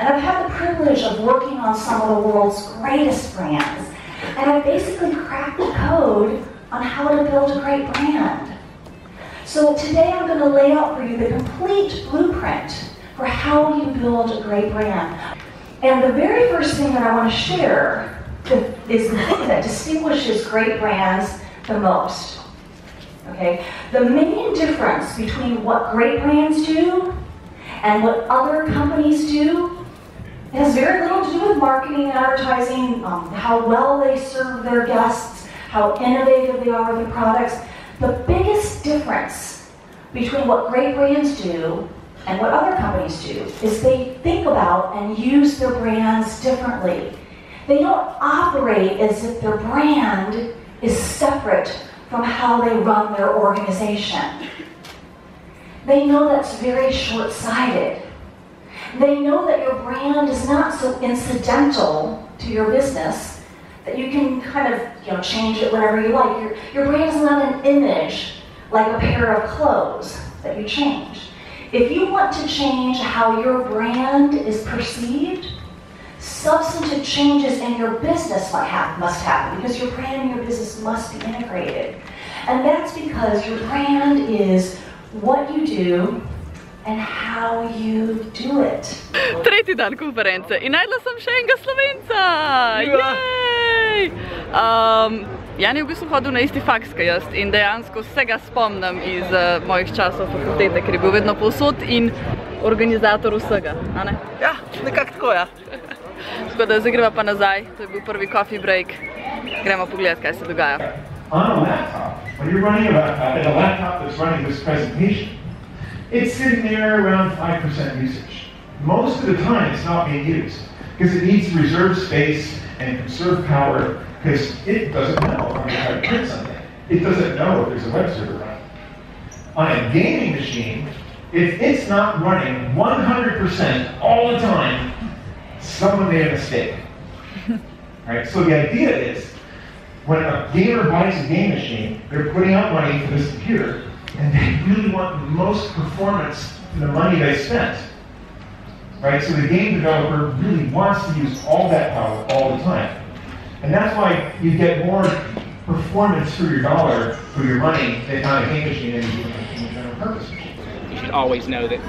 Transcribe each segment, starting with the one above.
And I've had the privilege of working on some of the world's greatest brands. And I basically cracked the code on how to build a great brand. So today I'm going to lay out for you the complete blueprint for how you build a great brand. And the very first thing that I want to share is the thing that distinguishes great brands the most. Okay? The main difference between what great brands do and what other companies do has very little to do with marketing and advertising, how well they serve their guests, how innovative they are with their products. The biggest difference between what great brands do and what other companies do is they think about and use their brands differently. They don't operate as if their brand is separate from how they run their organization. They know that's very short-sighted. They know that your brand is not so incidental to your business that you can kind of change it whenever you like. Your brand is not an image like a pair of clothes that you change. If you want to change how your brand is perceived, substantive changes in your business must happen because your brand and your business must be integrated. And that's because your brand is what you do and how you do it. Tretji dan konference in našla sem še enega Slovenca! Jej! Jan je v bistvu hodil na isti faks kot jaz in dejansko se ga spomnim iz mojih časov fakultete, ker je bil vedno povsod in organizator vsega, a ne? Ja, nekako tako, ja. Tako da zdaj greva pa nazaj, to je bil prvi coffee break, gremo pogledat, kaj se dogaja. On a laptop, when you're running a laptop that's running this presentation, it's sitting there around 5% usage. Most of the time it's not being used because it needs to reserve space and conserve power because it doesn't know if I'm going to try to print something. It doesn't know if there's a web server running. On a gaming machine, if it's not running 100% all the time, someone made a mistake. Right? So the idea is, when a gamer buys a game machine, they're putting out money for this computer, and they really want the most performance for the money they spent. Right? So the game developer really wants to use all that power all the time. And that's why you get more performance for your dollar, for your money, than on a game machine than you do on a general purpose machine. You should always know that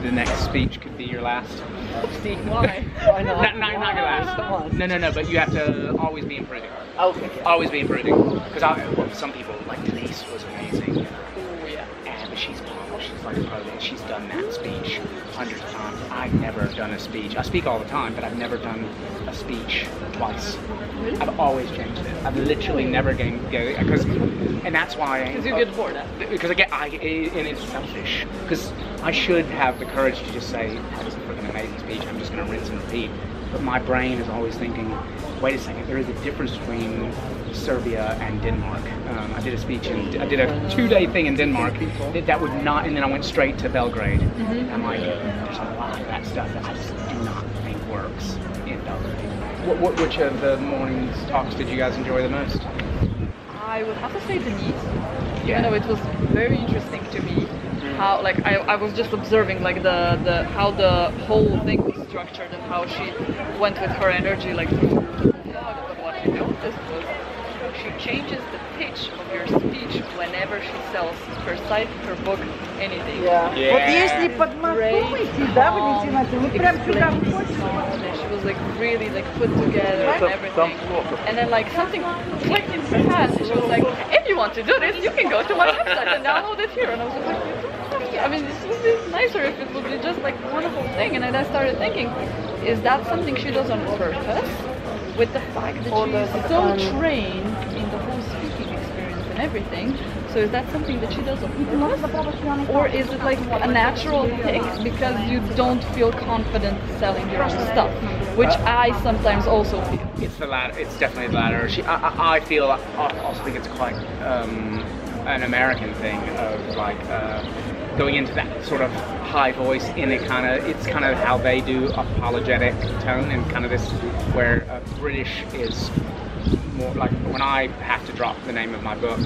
the next speech could be your last. Oopsie, why? Why not? Not your last. No, but you have to always be improving. Okay. Always be improving. Because some people, like Denise was amazing. Oh, yeah. But she's polished, she's like a pro, and she's done that speech hundreds of times. I've never done a speech. I speak all the time, but I've never done a speech twice. Really? I've always changed it. I've literally never go, and that's why. Because you get bored. Because and it's selfish. Because I should have the courage to just say, that was a freaking amazing speech, I'm just going to rinse and repeat. But my brain is always thinking, wait a second, there is a difference between Serbia and Denmark. I did a speech I did a 2-day thing in Denmark. That would not, and then I went straight to Belgrade. Mm-hmm. I'm like, there's a lot of that stuff that I just do not think works in Belgrade. Which of the morning's talks did you guys enjoy the most? I would have to say Denise. Yeah. It was very interesting to me how, like, I was just observing, like, how the whole thing was structured and how she went with her energy, like, through the blog. But what I noticed was she changes the pitch of your speech whenever she sells her site, her book, anything. Yeah. She was like really like put together and everything. And then like something clicked in her head and she was like, if you want to do this, you can go to my website and download it here. And I was just like, I mean, this would be nicer if it would be just like one whole thing. And then I started thinking, is that something she does on purpose? With the fact that she's so trained in the whole speaking experience and everything, so is that something that she does on purpose? Or is it like a natural pick because you don't feel confident selling your own stuff? Which I sometimes also feel. It's the latter. It's definitely the latter. I feel. I also think it's quite an American thing of like going into that sort of high voice in it. It's kind of how they do apologetic tone, and kind of this where British is more like when I have to drop the name of my book,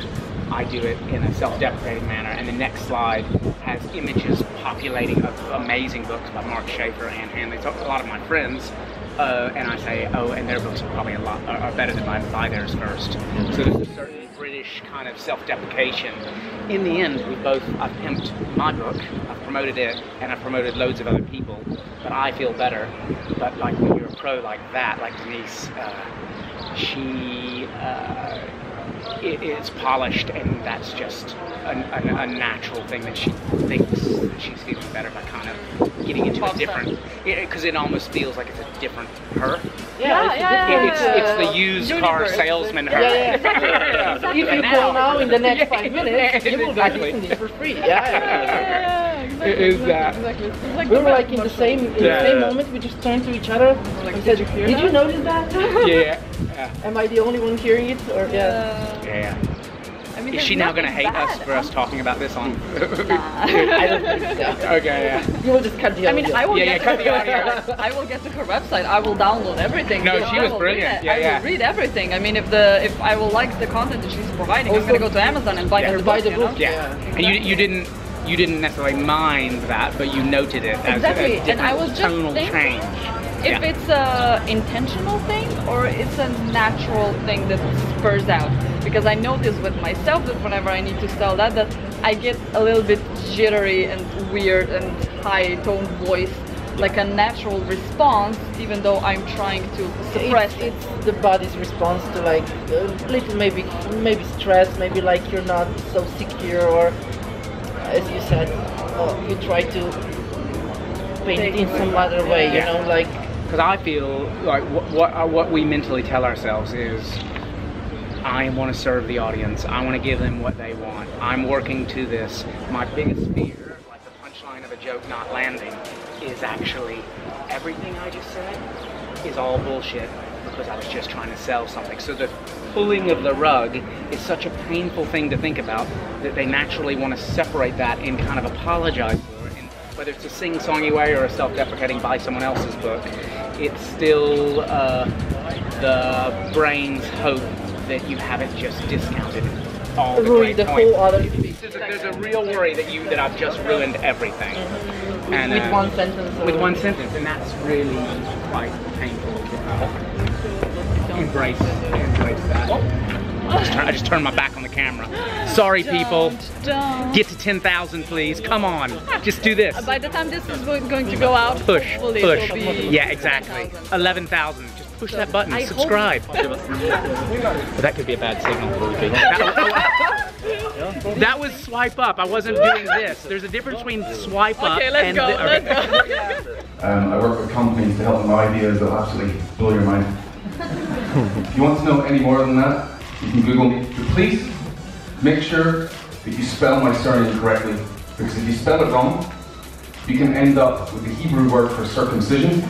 I do it in a self-deprecating manner, and the next slide has images populating of amazing books by Mark Schaefer and Hanley. So a lot of my friends, and I say, oh, and their books are probably are better than mine. Buy theirs first. So there's a certain British kind of self-deprecation. In the end, I've pimped my book, I've promoted it, and I've promoted loads of other people, but I feel better. But like when you're a pro like that, like Denise, it's polished, and that's just a natural thing that she thinks that she's feeling better by kind of getting into a different, because it almost feels like it's a different her. It's the used car salesman her. Exactly. If you call now in the next 5 minutes, you will get listening for free. Is that? Exactly. We were like in the same moment. We just turned to each other and said, "Did you notice that?" Yeah. Am I the only one hearing it? Or yeah. I mean, is she now going to hate us for us talking about this on? I don't think so. Okay, yeah. You will just cut the audio. I mean, I will cut the audio. I will get to her website. I will download everything. No, she was brilliant. I will read everything. I mean, if I will like the content that she's providing, I'm going to go to Amazon and buy the book. Yeah. And you didn't necessarily mind that, but you noted it as a different tonal change. If it's a intentional thing or it's a natural thing that spurs out. Because I notice with myself that whenever I need to sell that I get a little bit jittery and weird and high-toned voice, like a natural response, even though I'm trying to suppress it. It's the body's response to like a little maybe stress, maybe like you're not so secure, or as you said, you try to paint it in some other way, you know, like. Because I feel like what we mentally tell ourselves is, I want to serve the audience. I want to give them what they want. I'm working to this. My biggest fear, like the punchline of a joke not landing, is actually everything I just said is all bullshit because I was just trying to sell something. So the pulling of the rug is such a painful thing to think about that they naturally want to separate that and kind of apologize for it. And whether it's a sing-songy way or a self-deprecating buy someone else's book, it's still the brain's hope that you haven't just discounted all the great points. Whole other there's a real worry that I've just ruined everything. And, with one sentence. With one sentence, and that's really quite painful. Embrace that. I just turned my back on the camera. Sorry, people. Get to 10,000, please. Come on. Just do this. By the time this is going to go out, push. Be yeah, exactly. 11,000. Just push that button. Subscribe. But that could be a bad signal for people. That was swipe up. I wasn't doing this. There's a difference between swipe up and... Let's go. I work with companies to help them with ideas that will absolutely blow your mind. If you want to know any more than that, you can Google me. But please make sure that you spell my surname correctly, because if you spell it wrong, you can end up with the Hebrew word for circumcision.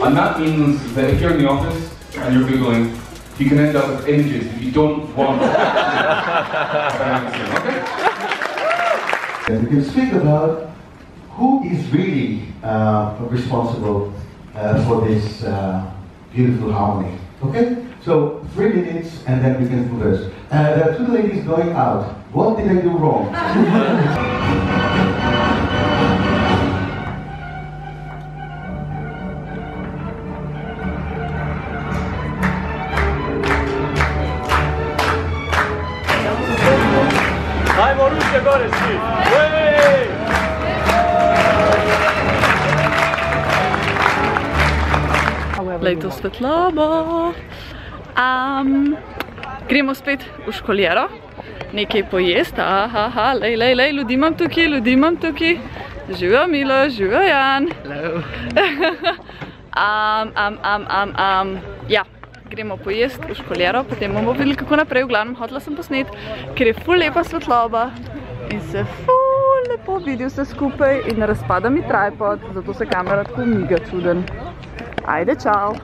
And that means that if you're in the office and you're Googling, you can end up with images that you don't want. And we can speak about who is really responsible for this beautiful harmony. Okay? So 3 minutes and then we can converse. There are 2 ladies going out. What did I do wrong? Lej to svetlobo. Gremo spet v školjero, nekaj pojesti, lej, ljudi imam tukaj, živijo Milo, živijo Jan. Hello. Ja, gremo pojesti v školjero, potem bomo videli kako naprej, v glavnem hotela sem posnet, ker je ful lepa svetloba in se ful lepo vidi vse skupaj in razpada mi tripod, zato se kamera tako miga čuden. Ajde, čau!